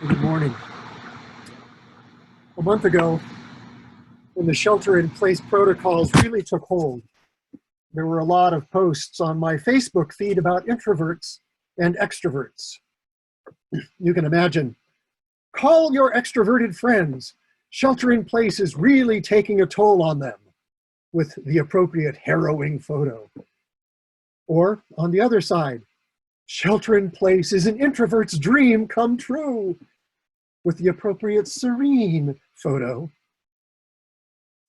Good morning. A month ago, when the shelter-in-place protocols really took hold, there were a lot of posts on my Facebook feed about introverts and extroverts. You can imagine, call your extroverted friends. Shelter-in-place is really taking a toll on them, with the appropriate harrowing photo. Or, on the other side, shelter-in-place is an introvert's dream come true, with the appropriate serene photo.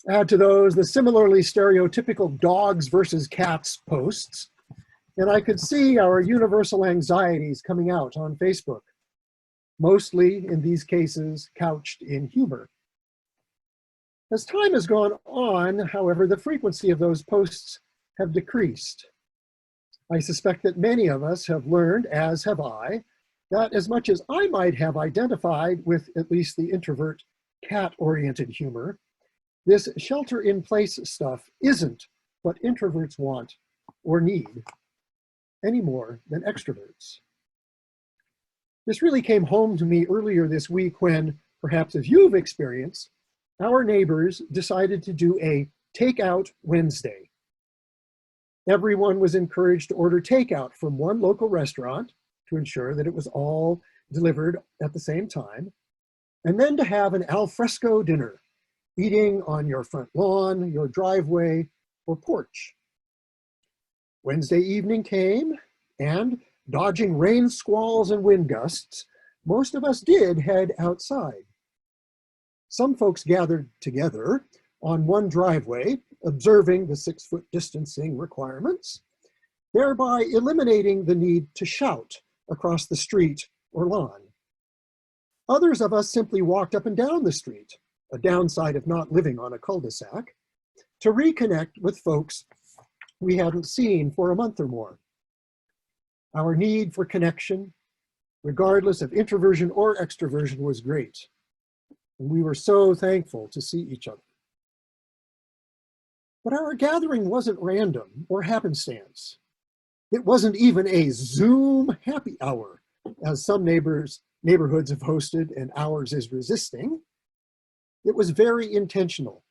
Add to those the similarly stereotypical dogs versus cats posts, and I could see our universal anxieties coming out on Facebook, mostly in these cases couched in humor. As time has gone on, however, the frequency of those posts have decreased. I suspect that many of us have learned, as have I, that as much as I might have identified with at least the introvert cat-oriented humor, this shelter-in-place stuff isn't what introverts want or need any more than extroverts. This really came home to me earlier this week when, perhaps as you've experienced, our neighbors decided to do a Takeout Wednesday. Everyone was encouraged to order takeout from one local restaurant to ensure that it was all delivered at the same time, and then to have an al fresco dinner, eating on your front lawn, your driveway, or porch. Wednesday evening came, and dodging rain squalls and wind gusts, most of us did head outside. Some folks gathered together on one driveway, observing the 6-foot distancing requirements, thereby eliminating the need to shout across the street or lawn. Others of us simply walked up and down the street, a downside of not living on a cul-de-sac, to reconnect with folks we hadn't seen for a month or more. Our need for connection, regardless of introversion or extroversion, was great, and we were so thankful to see each other. But our gathering wasn't random or happenstance. It wasn't even a Zoom happy hour, as some neighborhoods have hosted and ours is resisting. It was very intentional.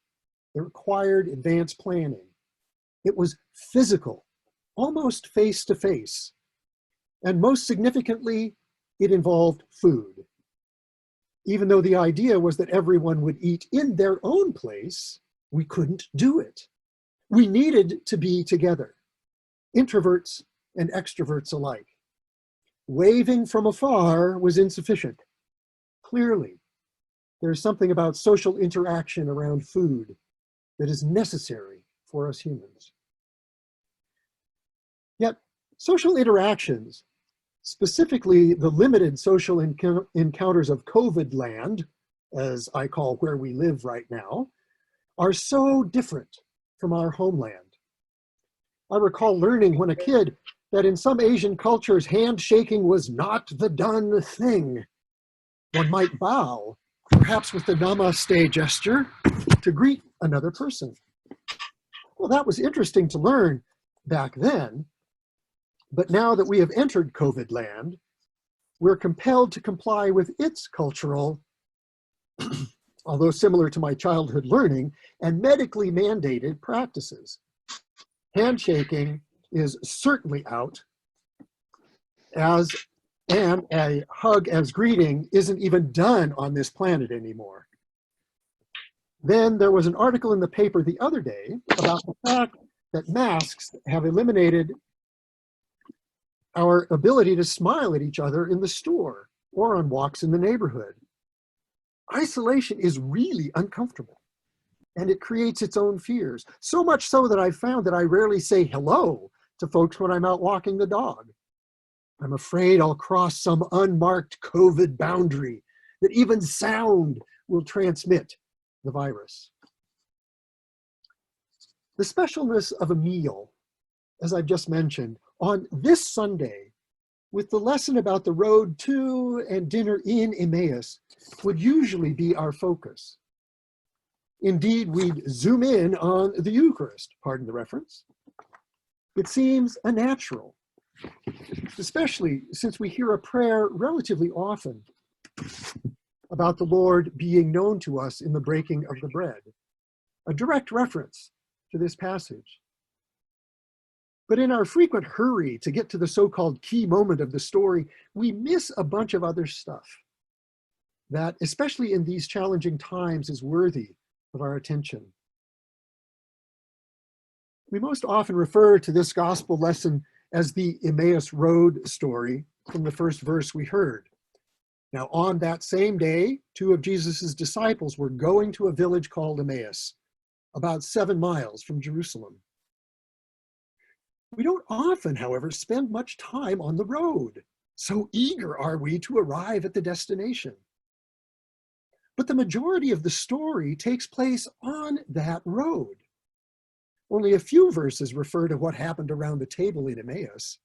It required advanced planning. It was physical, almost face-to-face. And most significantly, it involved food. Even though the idea was that everyone would eat in their own place, we couldn't do it. We needed to be together, introverts and extroverts alike. Waving from afar was insufficient. Clearly, there's something about social interaction around food that is necessary for us humans. Yet, social interactions, specifically the limited social encounters of COVID land, as I call where we live right now, are so different from our homeland. I recall learning when a kid that in some Asian cultures, handshaking was not the done thing. One might bow, perhaps with the namaste gesture, to greet another person. Well, that was interesting to learn back then, but now that we have entered COVID land, we're compelled to comply with its cultural, although similar to my childhood learning, and medically mandated practices. Handshaking is certainly out, and a hug as greeting isn't even done on this planet anymore. Then there was an article in the paper the other day about the fact that masks have eliminated our ability to smile at each other in the store or on walks in the neighborhood. Isolation is really uncomfortable, and it creates its own fears. So much so that I've found that I rarely say hello to folks when I'm out walking the dog. I'm afraid I'll cross some unmarked COVID boundary that even sound will transmit the virus. The specialness of a meal, as I've just mentioned, on this Sunday, with the lesson about the road to and dinner in Emmaus, would usually be our focus. Indeed, we'd zoom in on the Eucharist, pardon the reference. It seems a natural, especially since we hear a prayer relatively often about the Lord being known to us in the breaking of the bread, a direct reference to this passage. But in our frequent hurry to get to the so-called key moment of the story, we miss a bunch of other stuff that, especially in these challenging times, is worthy of our attention. We most often refer to this gospel lesson as the Emmaus Road story from the first verse we heard. Now, on that same day, two of Jesus's disciples were going to a village called Emmaus, about 7 miles from Jerusalem. We don't often, however, spend much time on the road. So eager are we to arrive at the destination. But the majority of the story takes place on that road. Only a few verses refer to what happened around the table in Emmaus.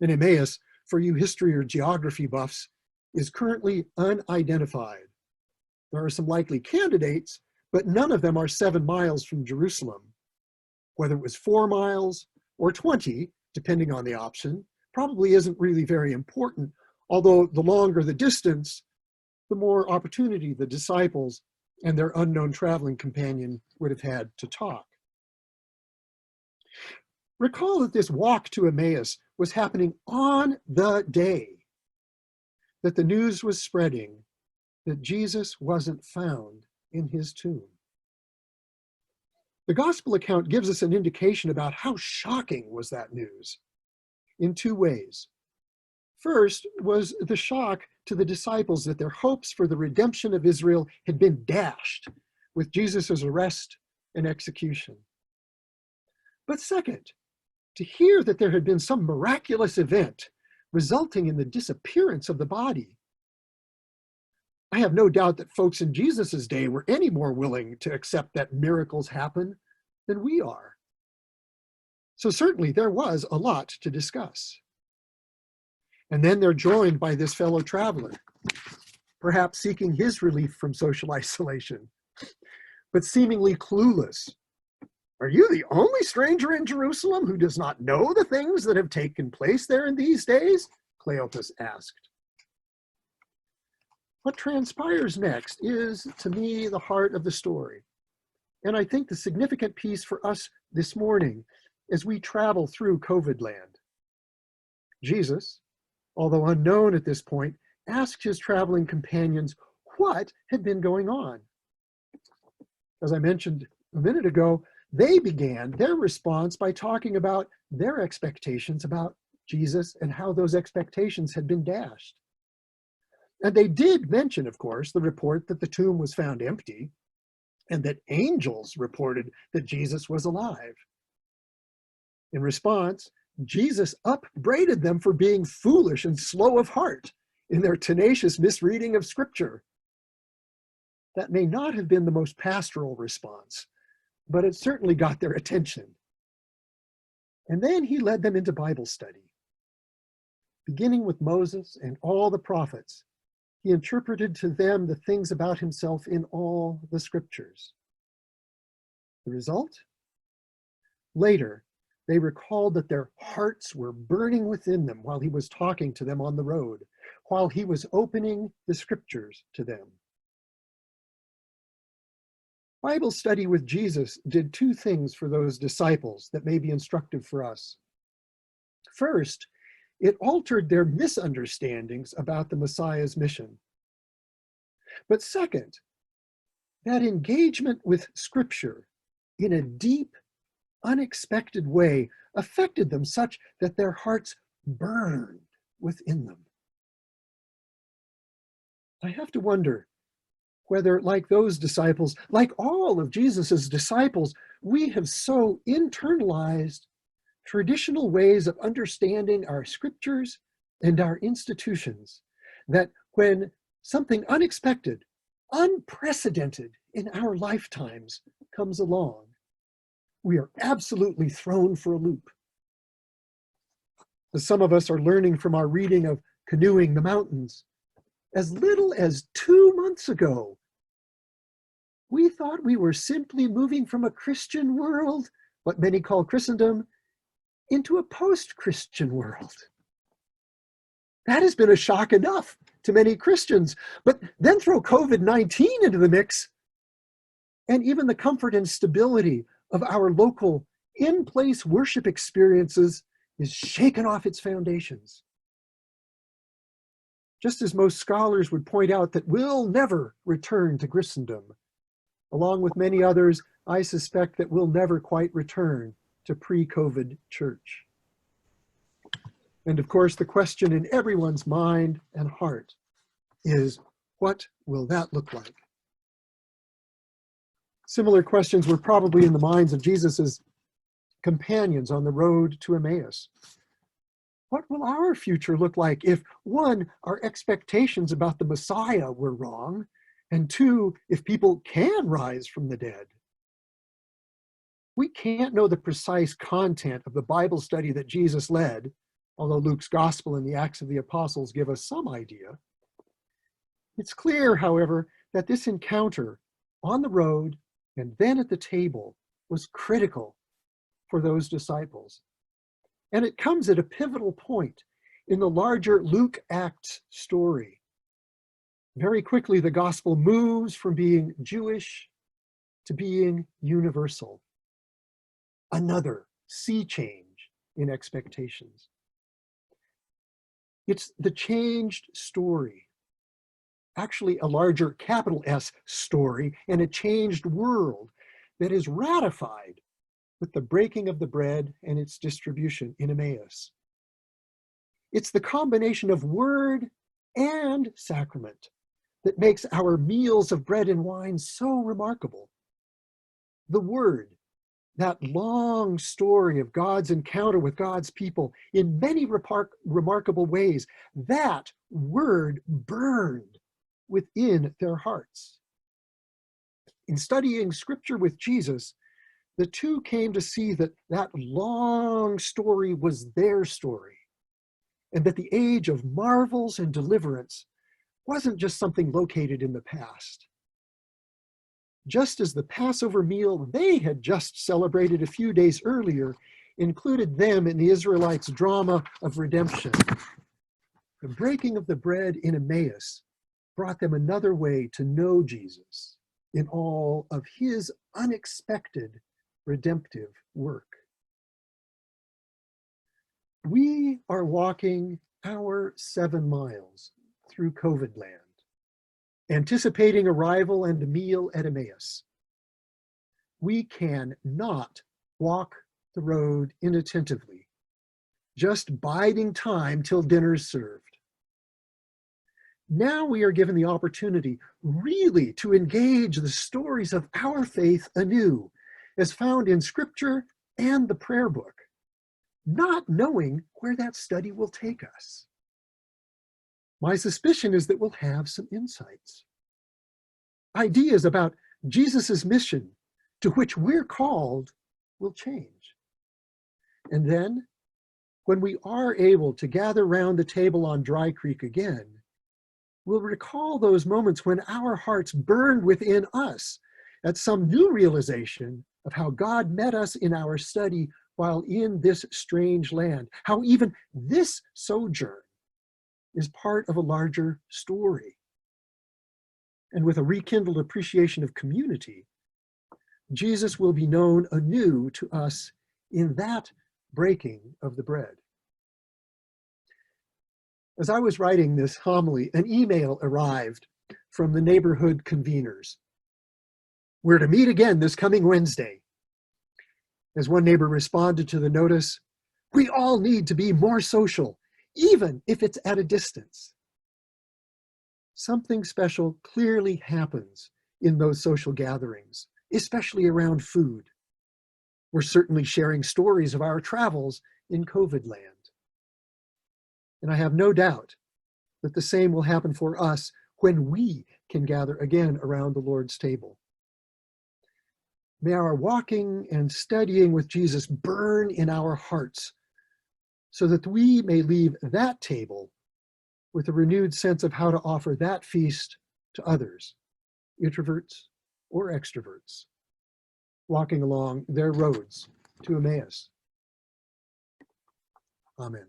And Emmaus, for you history or geography buffs, is currently unidentified. There are some likely candidates, but none of them are 7 miles from Jerusalem. Whether it was 4 miles or 20, depending on the option, probably isn't really very important, although the longer the distance, the more opportunity the disciples and their unknown traveling companion would have had to talk. Recall that this walk to Emmaus was happening on the day that the news was spreading that Jesus wasn't found in his tomb. The gospel account gives us an indication about how shocking was that news in 2 ways. First was the shock to the disciples that their hopes for the redemption of Israel had been dashed with Jesus' arrest and execution. But second, to hear that there had been some miraculous event resulting in the disappearance of the body. I have no doubt that folks in Jesus' day were any more willing to accept that miracles happen than we are. So certainly there was a lot to discuss. And then they're joined by this fellow traveler, perhaps seeking his relief from social isolation, but seemingly clueless. Are you the only stranger in Jerusalem who does not know the things that have taken place there in these days? Cleopas asked. What transpires next is, to me, the heart of the story. And I think the significant piece for us this morning as we travel through COVID land. Jesus, although unknown at this point, asked his traveling companions what had been going on. As I mentioned a minute ago, they began their response by talking about their expectations about Jesus and how those expectations had been dashed. And they did mention, of course, the report that the tomb was found empty and that angels reported that Jesus was alive. In response, Jesus upbraided them for being foolish and slow of heart in their tenacious misreading of Scripture. That may not have been the most pastoral response, but it certainly got their attention. And then he led them into Bible study. Beginning with Moses and all the prophets, he interpreted to them the things about himself in all the Scriptures. The result? Later, they recalled that their hearts were burning within them while he was talking to them on the road, while he was opening the Scriptures to them. Bible study with Jesus did 2 things for those disciples that may be instructive for us. First, it altered their misunderstandings about the Messiah's mission. But second, that engagement with Scripture in a deep, unexpected way affected them such that their hearts burned within them. I have to wonder whether, like those disciples, like all of Jesus's disciples, we have so internalized traditional ways of understanding our Scriptures and our institutions that when something unexpected, unprecedented in our lifetimes comes along, we are absolutely thrown for a loop. As some of us are learning from our reading of Canoeing the Mountains, as little as 2 months ago, we thought we were simply moving from a Christian world, what many call Christendom, into a post-Christian world. That has been a shock enough to many Christians. But then throw COVID-19 into the mix, and even the comfort and stability of our local in-place worship experiences is shaken off its foundations. Just as most scholars would point out that we'll never return to Christendom, along with many others, I suspect that we'll never quite return to pre-COVID church. And of course, the question in everyone's mind and heart is, what will that look like? Similar questions were probably in the minds of Jesus's companions on the road to Emmaus. What will our future look like if, one, our expectations about the Messiah were wrong, and two, if people can rise from the dead? We can't know the precise content of the Bible study that Jesus led, although Luke's Gospel and the Acts of the Apostles give us some idea. It's clear, however, that this encounter on the road and then at the table was critical for those disciples. And it comes at a pivotal point in the larger Luke Acts story. Very quickly, the gospel moves from being Jewish to being universal. Another sea change in expectations. It's the changed story, actually a larger capital S story, and a changed world that is ratified with the breaking of the bread and its distribution in Emmaus. It's the combination of word and sacrament that makes our meals of bread and wine so remarkable. The word, that long story of God's encounter with God's people in many remarkable ways, that word burned within their hearts. In studying scripture with Jesus, the two came to see that that long story was their story, and that the age of marvels and deliverance wasn't just something located in the past. Just as the Passover meal they had just celebrated a few days earlier included them in the Israelites' drama of redemption, the breaking of the bread in Emmaus brought them another way to know Jesus in all of his unexpected redemptive work. We are walking our 7 miles through COVID land, anticipating arrival and a meal at Emmaus. We can not walk the road inattentively, just biding time till dinner's served. Now we are given the opportunity really to engage the stories of our faith anew, as found in scripture and the prayer book, not knowing where that study will take us. My suspicion is that we'll have some insights. Ideas about Jesus's mission to which we're called will change. And then, when we are able to gather round the table on Dry Creek again, we'll recall those moments when our hearts burned within us at some new realization of how God met us in our study while in this strange land, how even this sojourn is part of a larger story. And with a rekindled appreciation of community, Jesus will be known anew to us in that breaking of the bread. As I was writing this homily, an email arrived from the neighborhood conveners. We're to meet again this coming Wednesday. As one neighbor responded to the notice, we all need to be more social, even if it's at a distance. Something special clearly happens in those social gatherings, especially around food. We're certainly sharing stories of our travels in COVID land. And I have no doubt that the same will happen for us when we can gather again around the Lord's table. May our walking and studying with Jesus burn in our hearts so that we may leave that table with a renewed sense of how to offer that feast to others, introverts or extroverts, walking along their roads to Emmaus. Amen.